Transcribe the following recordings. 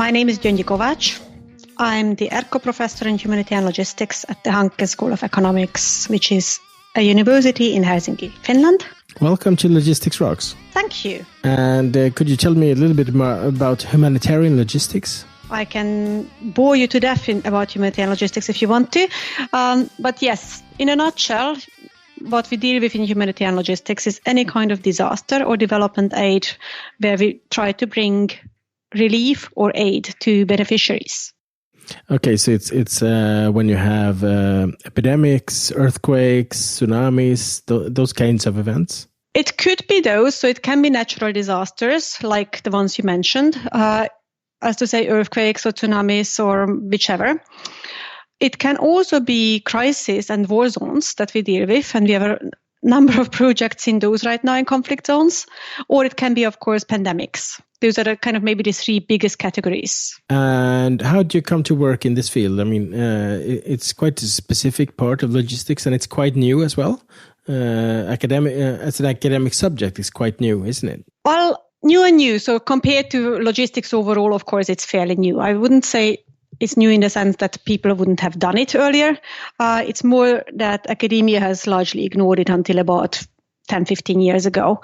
My name is Gyöngyi Kovacs. I'm the ERCO professor in Humanitarian Logistics at the Hanken School of Economics, which is a university in Helsinki, Finland. Welcome to Logistics Rocks. Thank you. And could you tell me a little bit more about humanitarian logistics? I can bore you to death about humanitarian logistics if you want to. But yes, in a nutshell, what we deal with in humanitarian logistics is any kind of disaster or development aid where we try to bring relief or aid to beneficiaries. Okay, so it's when you have epidemics, earthquakes, tsunamis, those kinds of events? It could be those. So it can be natural disasters like the ones you mentioned, as to say earthquakes or tsunamis or whichever. It can also be crises and war zones that we deal with, and we have a number of projects in those right now in conflict zones. Or it can be, of course, pandemics. Those are kind of maybe the three biggest categories. And how do you come to work in this field? I mean, it's quite a specific part of logistics, and it's quite new as well. As an academic subject, it's quite new, isn't it? Well, new. So compared to logistics overall, of course, it's fairly new. I wouldn't say it's new in the sense that people wouldn't have done it earlier. It's more that academia has largely ignored it until about 10, 15 years ago.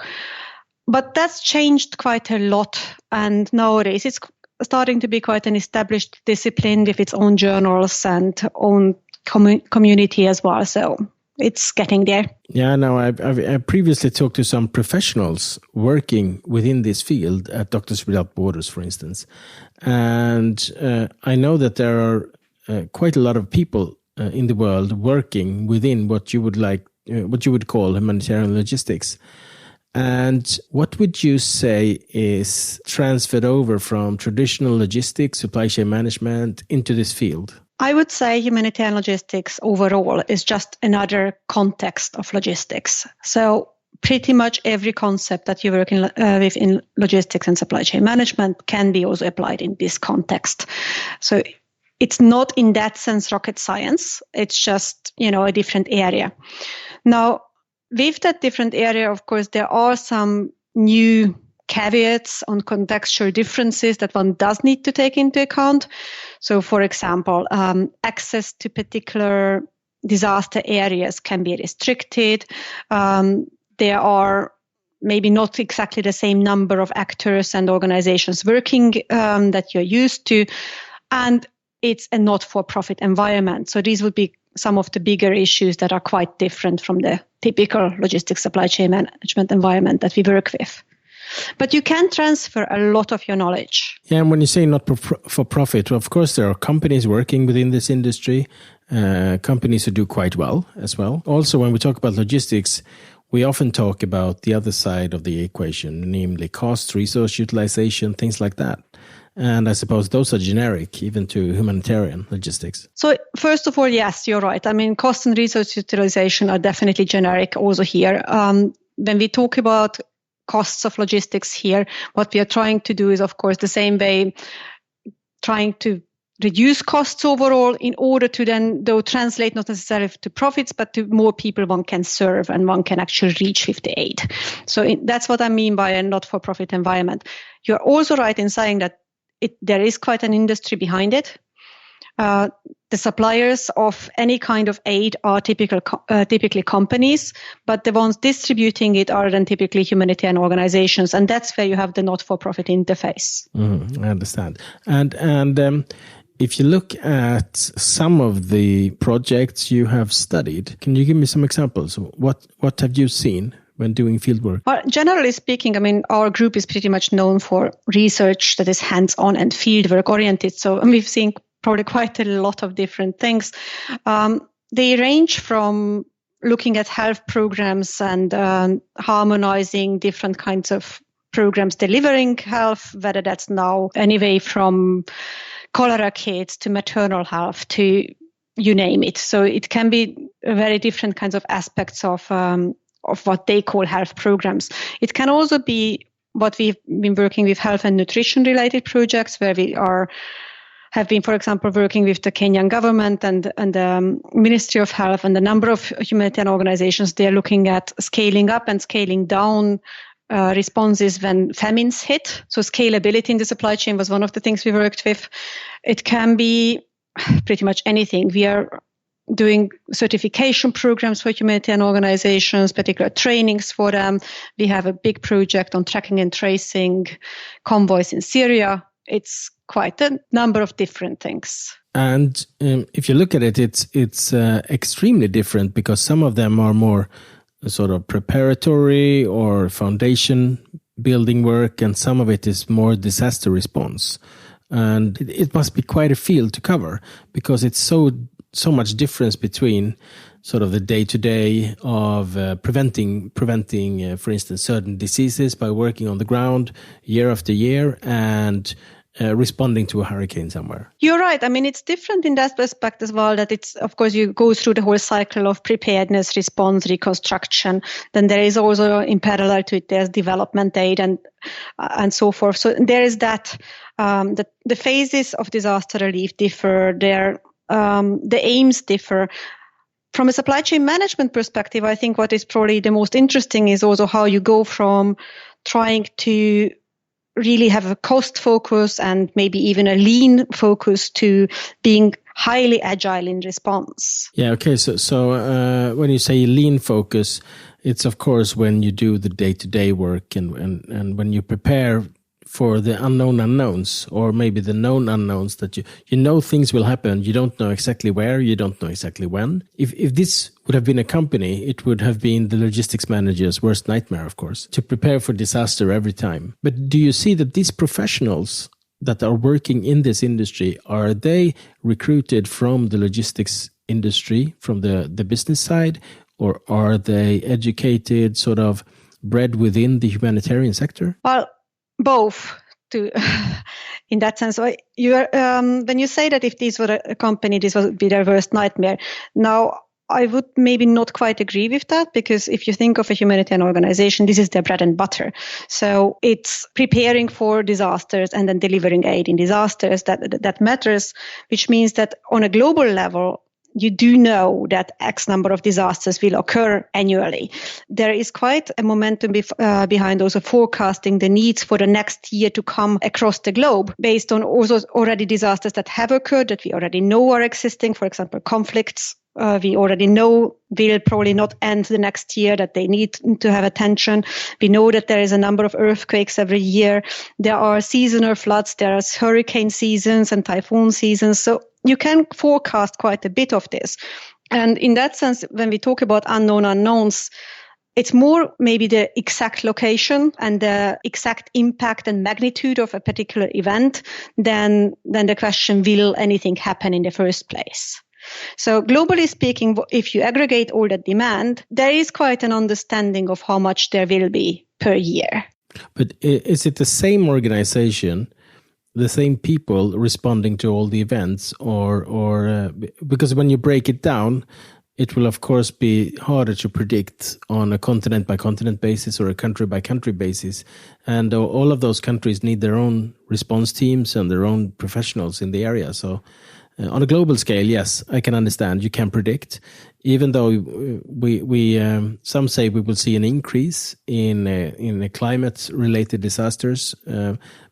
But that's changed quite a lot. And nowadays it's starting to be quite an established discipline with its own journals and own community as well. So it's getting there. Yeah, no, I've previously talked to some professionals working within this field at Doctors Without Borders, for instance. And I know that there are quite a lot of people in the world working within what you would call humanitarian logistics. And what would you say is transferred over from traditional logistics, supply chain management into this field? I would say humanitarian logistics overall is just another context of logistics. So pretty much every concept that you work with in logistics and supply chain management can be also applied in this context. So it's not in that sense rocket science. It's just, a different area. Now, with that different area, of course, there are some new caveats on contextual differences that one does need to take into account. So, for example, access to particular disaster areas can be restricted. There are maybe not exactly the same number of actors and organizations working that you're used to. And it's a not-for-profit environment. So these would be some of the bigger issues that are quite different from the typical logistics supply chain management environment that we work with. But you can transfer a lot of your knowledge. Yeah, and when you say not for profit, of course, there are companies working within this industry, companies who do quite well as well. Also, when we talk about logistics, we often talk about the other side of the equation, namely cost, resource utilization, things like that. And I suppose those are generic, even to humanitarian logistics. So first of all, yes, you're right. I mean, cost and resource utilization are definitely generic also here. When we talk about costs of logistics here, what we are trying to do is, of course, the same way, trying to reduce costs overall in order to then, though, translate not necessarily to profits, but to more people one can serve and one can actually reach with the aid. So that's what I mean by a not-for-profit environment. You're also right in saying that there is quite an industry behind it. The suppliers of any kind of aid are typically companies, but the ones distributing it are then typically humanitarian organizations, and that's where you have the not-for-profit interface. I understand. And if you look at some of the projects you have studied, can you give me some examples? What have you seen when doing fieldwork? Well, generally speaking, I mean, our group is pretty much known for research that is hands-on and fieldwork oriented. So we've seen probably quite a lot of different things. They range from looking at health programs and harmonizing different kinds of programs delivering health, whether that's now anyway from cholera kits to maternal health to you name it. So it can be very different kinds of aspects of what they call health programs. It can also be what we've been working with health and nutrition related projects where we have been, for example, working with the Kenyan government and the Ministry of Health and a number of humanitarian organizations. They're looking at scaling up and scaling down responses when famines hit. So scalability in the supply chain was one of the things we worked with. It can be pretty much anything. We are doing certification programs for humanitarian organizations, particular trainings for them. We have a big project on tracking and tracing convoys in Syria. It's quite a number of different things. And if you look at it, it's extremely different, because some of them are more sort of preparatory or foundation building work, and some of it is more disaster response. And it must be quite a field to cover, because it's so much difference between sort of the day-to-day of preventing, for instance, certain diseases by working on the ground year after year, and responding to a hurricane somewhere. You're right. I mean, it's different in that respect as well, that it's, of course, you go through the whole cycle of preparedness, response, reconstruction. Then there is also, in parallel to it, there's development aid and so forth. So there is that, the phases of disaster relief differ, the aims differ. From a supply chain management perspective, I think what is probably the most interesting is also how you go from trying to really have a cost focus and maybe even a lean focus to being highly agile in response. Yeah, okay. So when you say lean focus, it's of course when you do the day-to-day work and when you prepare for the unknown unknowns, or maybe the known unknowns, that you know things will happen. You don't know exactly where, you don't know exactly when. If this would have been a company, it would have been the logistics manager's worst nightmare, of course, to prepare for disaster every time. But do you see that these professionals that are working in this industry, are they recruited from the logistics industry, from the business side, or are they educated, sort of bred within the humanitarian sector? Well, both. In that sense, when you say that if this were a company, this would be their worst nightmare. Now, I would maybe not quite agree with that, because if you think of a humanitarian organization, this is their bread and butter. So it's preparing for disasters and then delivering aid in disasters that matters, which means that on a global level, you do know that X number of disasters will occur annually. There is quite a momentum behind also forecasting the needs for the next year to come across the globe, based on also already disasters that have occurred, that we already know are existing. For example, conflicts we already know will probably not end the next year, that they need to have attention. We know that there is a number of earthquakes every year. There are seasonal floods, there are hurricane seasons and typhoon seasons. So you can forecast quite a bit of this. And in that sense, when we talk about unknown unknowns, it's more maybe the exact location and the exact impact and magnitude of a particular event than the question, will anything happen in the first place? So globally speaking, if you aggregate all that demand, there is quite an understanding of how much there will be per year. But is it the same organization, the same people responding to all the events, or because when you break it down, it will of course be harder to predict on a continent by continent basis or a country by country basis, and all of those countries need their own response teams and their own professionals in the area. So on a global scale, yes, I can understand you can predict, even though we some say we will see an increase in climate-related disasters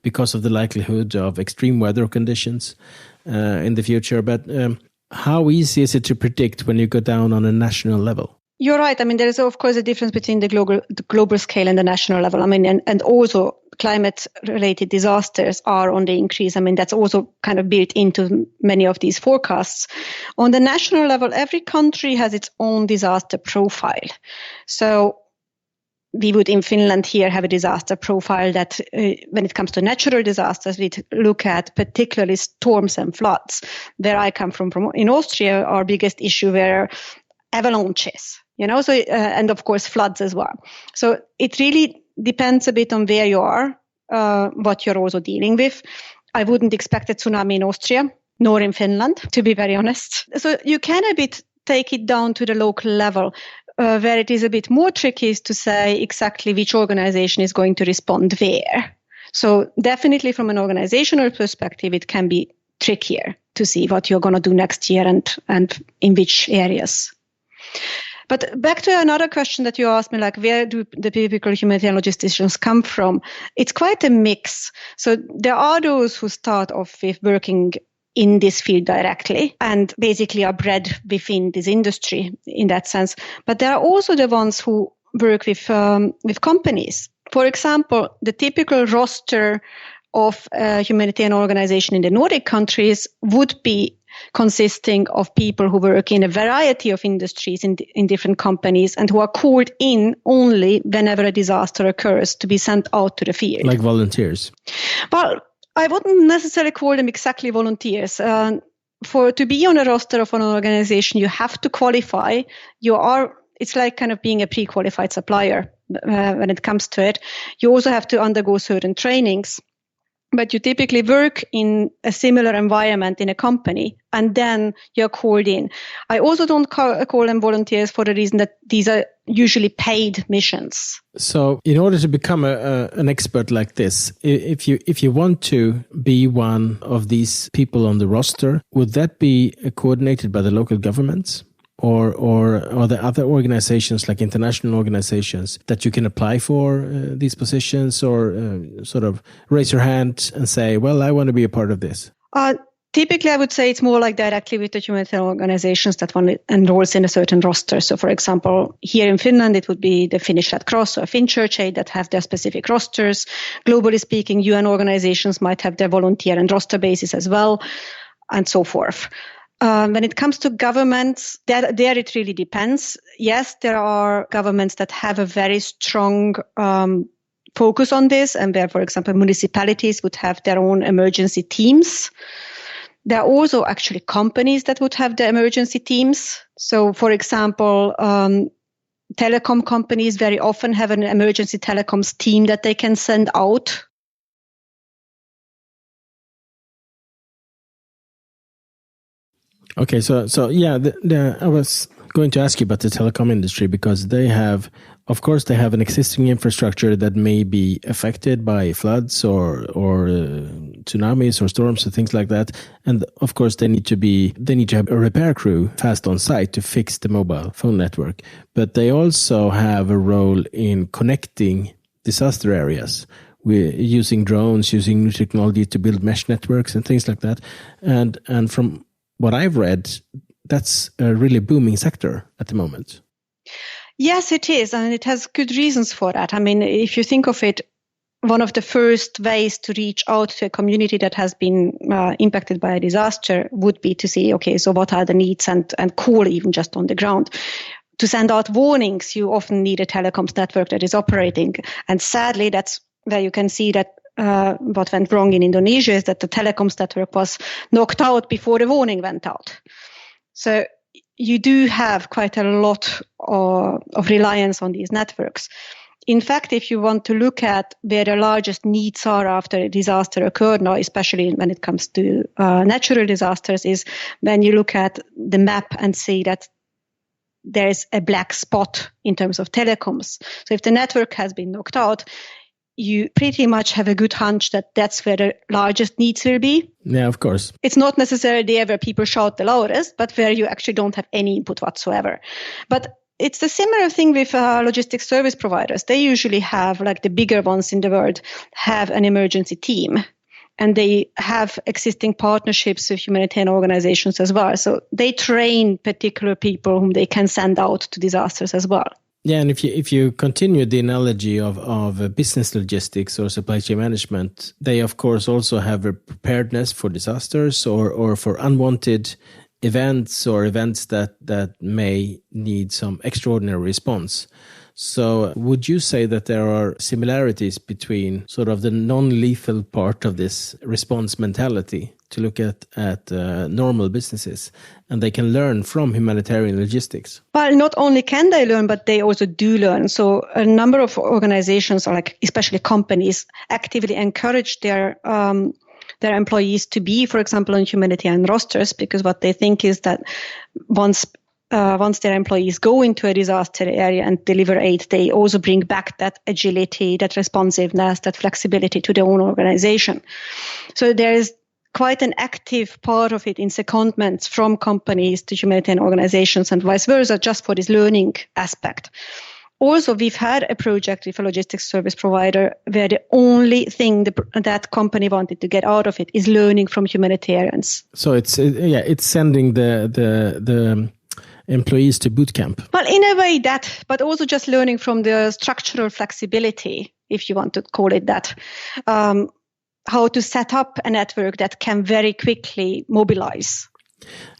because of the likelihood of extreme weather conditions in the future. But how easy is it to predict when you go down on a national level? You're right. I mean, there is, of course, a difference between the global scale and the national level. I mean, and also climate-related disasters are on the increase. I mean, that's also kind of built into many of these forecasts. On the national level, every country has its own disaster profile. So we would in Finland here have a disaster profile that when it comes to natural disasters, we look at particularly storms and floods. Where I come from in Austria, our biggest issue were avalanches, so, and of course floods as well. So it really depends a bit on where you are, what you're also dealing with. I wouldn't expect a tsunami in Austria, nor in Finland, to be very honest. So you can a bit take it down to the local level. Where it is a bit more tricky is to say exactly which organization is going to respond where. So definitely from an organizational perspective, it can be trickier to see what you're going to do next year and in which areas. But back to another question that you asked me, like where do the typical humanitarian logisticians come from? It's quite a mix. So there are those who start off with working in this field directly and basically are bred within this industry in that sense. But there are also the ones who work with companies. For example, the typical roster of a humanitarian organization in the Nordic countries would be consisting of people who work in a variety of industries in different companies and who are called in only whenever a disaster occurs to be sent out to the field. Like volunteers? Well, I wouldn't necessarily call them exactly volunteers. To be on a roster of an organization, you have to qualify. It's like kind of being a pre-qualified supplier when it comes to it. You also have to undergo certain trainings. But you typically work in a similar environment in a company, and then you're called in. I also don't call them volunteers for the reason that these are usually paid missions. So in order to become an expert like this, if you want to be one of these people on the roster, would that be coordinated by the local governments? Or are there other organizations, like international organizations, that you can apply for these positions, or sort of raise your hand and say, well, I want to be a part of this? Typically, I would say it's more like directly with the humanitarian organizations that one enrolls in a certain roster. So, for example, here in Finland, it would be the Finnish Red Cross or Finchurch Aid that have their specific rosters. Globally speaking, UN organizations might have their volunteer and roster basis as well, and so forth. When it comes to governments, there it really depends. Yes, there are governments that have a very strong focus on this, and where, for example, municipalities would have their own emergency teams. There are also actually companies that would have the emergency teams. So, for example, telecom companies very often have an emergency telecoms team that they can send out. Okay, so yeah, I was going to ask you about the telecom industry, because they have an existing infrastructure that may be affected by floods or tsunamis or storms and things like that, and of course they need to have a repair crew fast on site to fix the mobile phone network. But they also have a role in connecting disaster areas. We're using drones, using new technology to build mesh networks and things like that, and from what I've read, that's a really booming sector at the moment. Yes, it is. And it has good reasons for that. I mean, if you think of it, one of the first ways to reach out to a community that has been impacted by a disaster would be to see, okay, so what are the needs, and call even just on the ground. To send out warnings, you often need a telecoms network that is operating. And sadly, that's where you can see that what went wrong in Indonesia is that the telecoms network was knocked out before the warning went out. So you do have quite a lot of reliance on these networks. In fact, if you want to look at where the largest needs are after a disaster occurred now, especially when it comes to natural disasters, is when you look at the map and see that there is a black spot in terms of telecoms. So if the network has been knocked out, you pretty much have a good hunch that that's where the largest needs will be. Yeah, of course. It's not necessarily there where people shout the loudest, but where you actually don't have any input whatsoever. But it's the similar thing with logistics service providers. They usually have, like the bigger ones in the world, have an emergency team. And they have existing partnerships with humanitarian organizations as well. So they train particular people whom they can send out to disasters as well. Yeah, and if you continue the analogy of business logistics or supply chain management, they of course also have a preparedness for disasters or for unwanted events or events that may need some extraordinary response. So would you say that there are similarities between sort of the non-lethal part of this response mentality to look at normal businesses, and they can learn from humanitarian logistics? Well, not only can they learn, but they also do learn. So a number of organizations, or like especially companies, actively encourage their employees to be, for example, on humanitarian rosters, because what they think is that once their employees go into a disaster area and deliver aid, they also bring back that agility, that responsiveness, that flexibility to their own organization. So there is quite an active part of it in secondments from companies to humanitarian organizations and vice versa, just for this learning aspect. Also, we've had a project with a logistics service provider where the only thing that company wanted to get out of it is learning from humanitarians. So it's sending the employees to boot camp. Well, in a way that, but also just learning from the structural flexibility, if you want to call it that, how to set up a network that can very quickly mobilize.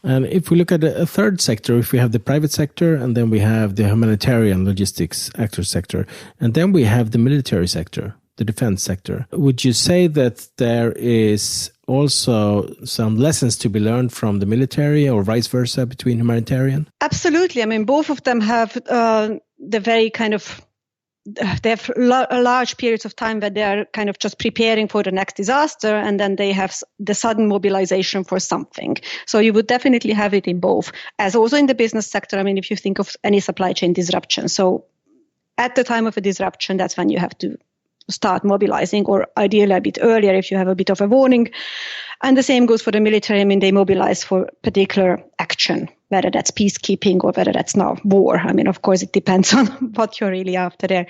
And if we look at a third sector, if we have the private sector, and then we have the humanitarian logistics actor sector, and then we have the military sector, the defense sector, would you say that there is also some lessons to be learned from the military or vice versa between humanitarian? Absolutely. I mean, both of them have the very kind of, they have large periods of time where they are kind of just preparing for the next disaster, and then they have the sudden mobilization for something. So you would definitely have it in both. As also in the business sector, I mean, if you think of any supply chain disruption. So at the time of a disruption, that's when you have to start mobilizing, or ideally a bit earlier if you have a bit of a warning. And the same goes for the military. I mean, they mobilize for particular action, whether that's peacekeeping or whether that's now war. I mean, of course, it depends on what you're really after there.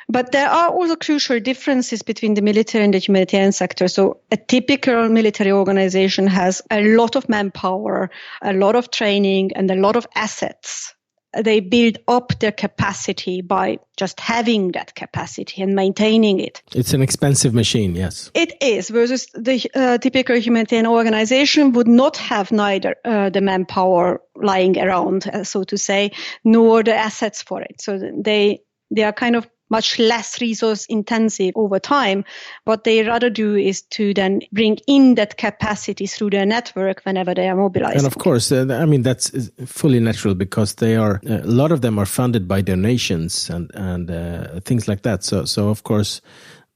But there are also crucial differences between the military and the humanitarian sector. So a typical military organization has a lot of manpower, a lot of training, and a lot of assets. They build up their capacity by just having that capacity and maintaining it. It's an expensive machine, yes. It is, versus the typical humanitarian organization would not have neither the manpower lying around, so to say, nor the assets for it. So they are kind of much less resource intensive over time. What they rather do is to then bring in that capacity through their network whenever they are mobilized. And of course, I mean, that's fully natural because they are, a lot of them are funded by donations and things like that. So of course,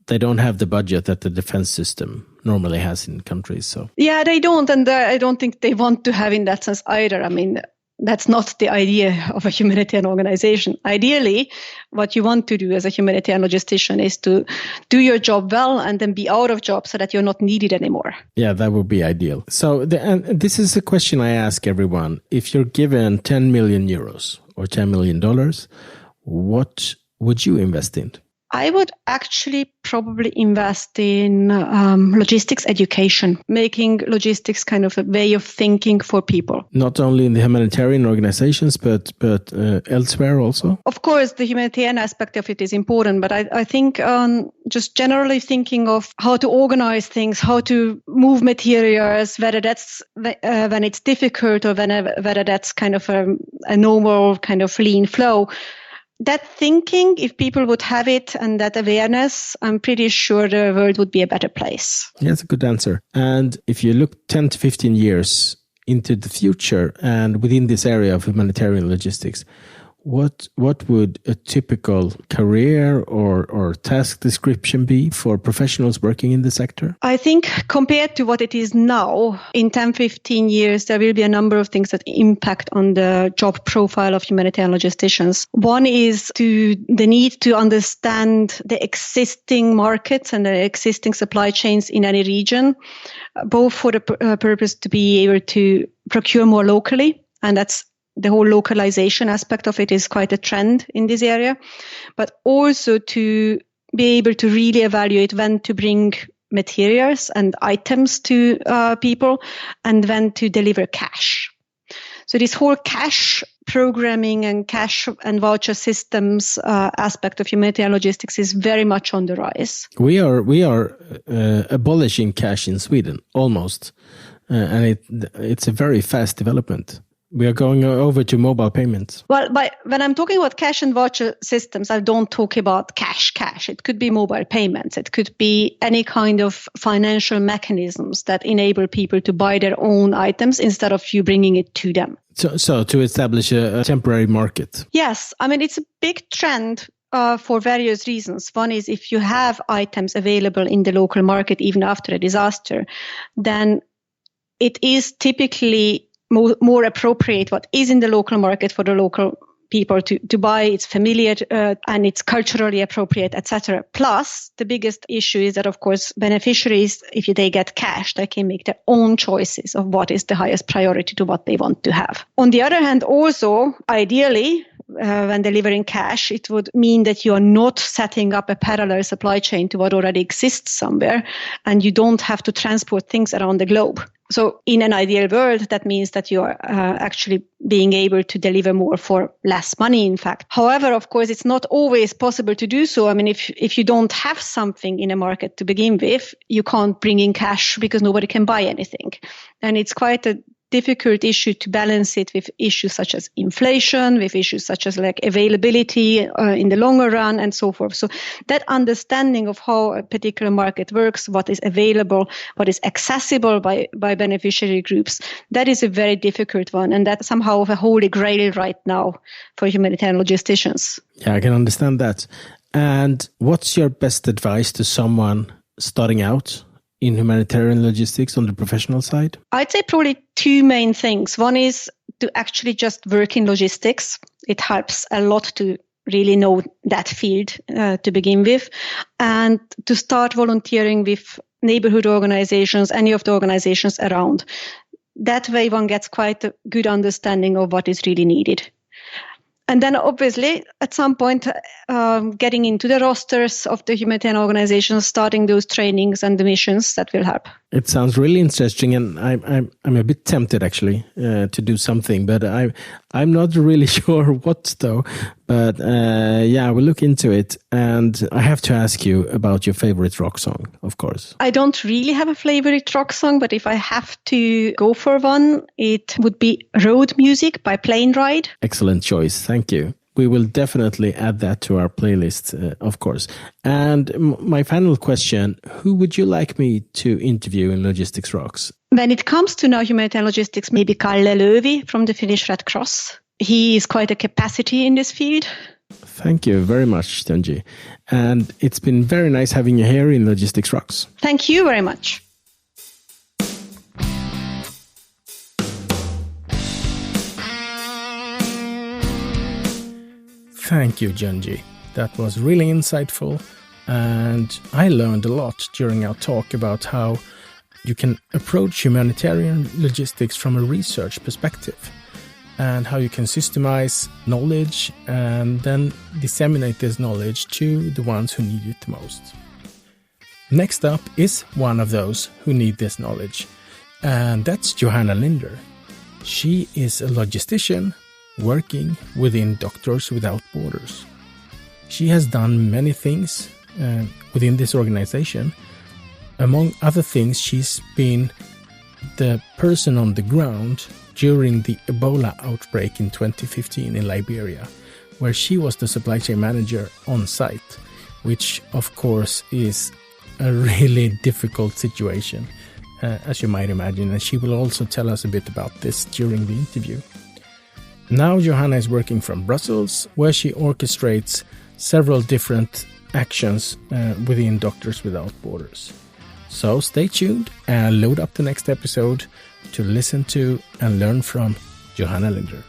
they don't have the budget that the defense system normally has in countries. So yeah, they don't. And I don't think they want to have in that sense either. I mean, that's not the idea of a humanitarian organization. Ideally, what you want to do as a humanitarian logistician is to do your job well and then be out of job so that you're not needed anymore. Yeah, that would be ideal. So and this is a question I ask everyone. If you're given 10 million euros or $10 million, what would you invest in? I would actually probably invest in logistics education, making logistics kind of a way of thinking for people. Not only in the humanitarian organizations, but elsewhere also? Of course, the humanitarian aspect of it is important, but I think just generally thinking of how to organize things, how to move materials, whether that's when it's difficult or whether that's kind of a normal kind of lean flow. That thinking, if people would have it and that awareness, I'm pretty sure the world would be a better place. Yeah, that's a good answer. And if you look 10 to 15 years into the future and within this area of humanitarian logistics, what would a typical career or task description be for professionals working in the sector? I think compared to what it is now, in 10, 15 years, there will be a number of things that impact on the job profile of humanitarian logisticians. One is the need to understand the existing markets and the existing supply chains in any region, both for the purpose to be able to procure more locally, and that's the whole localization aspect of it is quite a trend in this area, but also to be able to really evaluate when to bring materials and items to people and when to deliver cash. So this whole cash programming and cash and voucher systems aspect of humanitarian logistics is very much on the rise. We are abolishing cash in Sweden almost, and it's a very fast development. We are going over to mobile payments. Well, when I'm talking about cash and voucher systems, I don't talk about cash. It could be mobile payments. It could be any kind of financial mechanisms that enable people to buy their own items instead of you bringing it to them. So to establish a temporary market. Yes. I mean, it's a big trend for various reasons. One is if you have items available in the local market, even after a disaster, then it is typically more appropriate what is in the local market for the local people to buy, it's familiar, and it's culturally appropriate, etc. Plus, the biggest issue is that, of course, beneficiaries, if they get cash, they can make their own choices of what is the highest priority to what they want to have. On the other hand, also, ideally, when delivering cash, it would mean that you are not setting up a parallel supply chain to what already exists somewhere, and you don't have to transport things around the globe. So in an ideal world, that means that you are actually being able to deliver more for less money, in fact. However, of course, it's not always possible to do so. I mean, if you don't have something in a market to begin with, you can't bring in cash because nobody can buy anything. And it's quite a difficult issue to balance it with issues such as inflation, with issues such as like availability in the longer run and so forth. So that understanding of how a particular market works, what is available, what is accessible by beneficiary groups, that is a very difficult one. And that's somehow a holy grail right now for humanitarian logisticians. Yeah, I can understand that. And what's your best advice to someone starting out in humanitarian logistics on the professional side? I'd say probably two main things. One is to actually just work in logistics. It helps a lot to really know that field to begin with, and to start volunteering with neighborhood organizations, any of the organizations around. That way one gets quite a good understanding of what is really needed. And then obviously, at some point, getting into the rosters of the humanitarian organizations, starting those trainings and the missions, that will help. It sounds really interesting, and I'm a bit tempted actually to do something, but I'm not really sure what though. But yeah, we'll look into it. And I have to ask you about your favorite rock song, of course. I don't really have a favorite rock song, but if I have to go for one, it would be Road Music by Plane Ride. Excellent choice. Thank you. We will definitely add that to our playlist, of course. And my final question, who would you like me to interview in Logistics Rocks? When it comes to now humanitarian logistics, maybe Kalle Lövi from the Finnish Red Cross. He is quite a capacity in this field. Thank you very much, Gyöngyi. And it's been very nice having you here in Logistics Rocks. Thank you very much. Thank you, Gyöngyi. That was really insightful, and I learned a lot during our talk about how you can approach humanitarian logistics from a research perspective, and how you can systemize knowledge and then disseminate this knowledge to the ones who need it the most. Next up is one of those who need this knowledge, and that's Johanna Linder. She is a logistician working within Doctors Without Borders. She has done many things within this organization. Among other things, she's been the person on the ground during the Ebola outbreak in 2015 in Liberia, where she was the supply chain manager on site, which of course is a really difficult situation, as you might imagine, and she will also tell us a bit about this during the interview. Now Johanna is working from Brussels, where she orchestrates several different actions within Doctors Without Borders. So stay tuned and load up the next episode to listen to and learn from Johanna Linder.